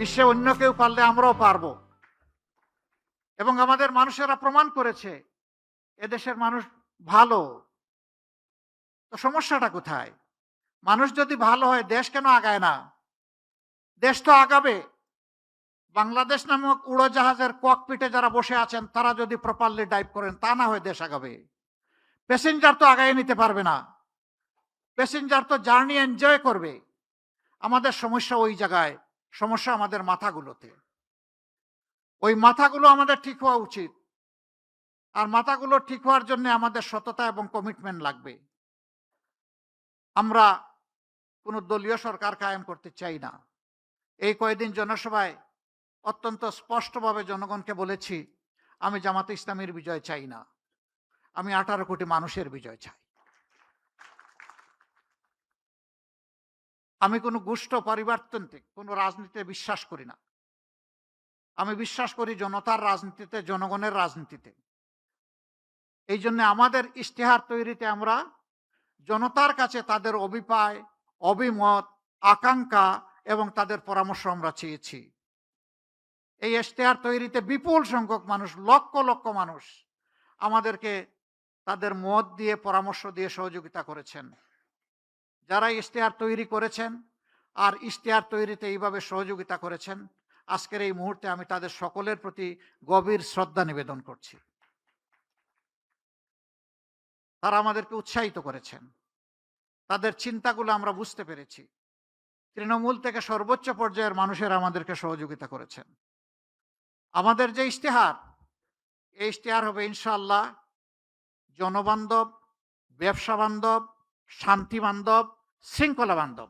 বিশ্বে অন্য কেউ পারলে আমরাও পারবো। এবং আমাদের মানুষেরা প্রমাণ করেছে এদেশের মানুষ ভালো। তো সমস্যাটা কোথায়? মানুষ যদি ভালো হয় দেশ কেন আগায় না? দেশ তো আগাবে। বাংলাদেশ নামক উড়োজাহাজের ককপিটে যারা বসে আছেন তারা যদি প্রপারলি ডাইভ করেন, তা না হয় দেশ আগাবে। প্যাসেঞ্জার তো আগায় নিতে পারবে না। প্যাসেঞ্জার তো জার্নি এনজয় করবে। আমাদের সমস্যা ওই জায়গায়, সমস্যা আমাদের মাথাগুলোতে। ওই মাথাগুলো আমাদের ঠিক হওয়া উচিত। আর মাথাগুলো ঠিক হওয়ার জন্য আমাদের সততা এবং কমিটমেন্ট লাগবে। আমরা কোনো দলীয় সরকার কায়েম করতে চাই না। এই কয়েকদিন জনসভায় অত্যন্ত স্পষ্টভাবে জনগণকে বলেছি, আমি জামাতে ইসলামীর বিজয় চাই না, আমি 18 কোটি মানুষের বিজয় চাই। আমি কোনো গোষ্ঠ পরিবারতান্ত্রিক কোনো রাজনীতিতে বিশ্বাস করি না। আমি বিশ্বাস করি জনতার রাজনীতিতে, জনগণের রাজনীতিতে। এই জন্য আমাদের ইশতেহার তৈরিতে আমরা জনতার কাছে তাদের অভিপ্রায়, অভিমত, আকাঙ্ক্ষা এবং তাদের পরামর্শ আমরা চেয়েছি। এই ইশতেহার তৈরিতে বিপুল সংখ্যক মানুষ, লক্ষ লক্ষ মানুষ আমাদেরকে তাদের মত দিয়ে, পরামর্শ দিয়ে সহযোগিতা করেছেন। যারা ইশতেহার তৈরি করেছেন আর ইশতেহার তৈরিতে এইভাবে সহযোগিতা করেছেন, আজকের এই মুহূর্তে আমি তাদের সকলের প্রতি গভীর শ্রদ্ধা নিবেদন করছি। তারা আমাদেরকে উৎসাহিত করেছেন, তাদের চিন্তাগুলো আমরা বুঝতে পেরেছি। তৃণমূল থেকে সর্বোচ্চ পর্যায়ের মানুষেরা আমাদেরকে সহযোগিতা করেছেন। আমাদের যে ইশতেহার, এই ইশতেহার হবে ইনশাআল্লাহ জনবান্ধব, ব্যবসা বান্ধব, শান্তি বান্ধব, শৃঙ্খলা বান্ধব।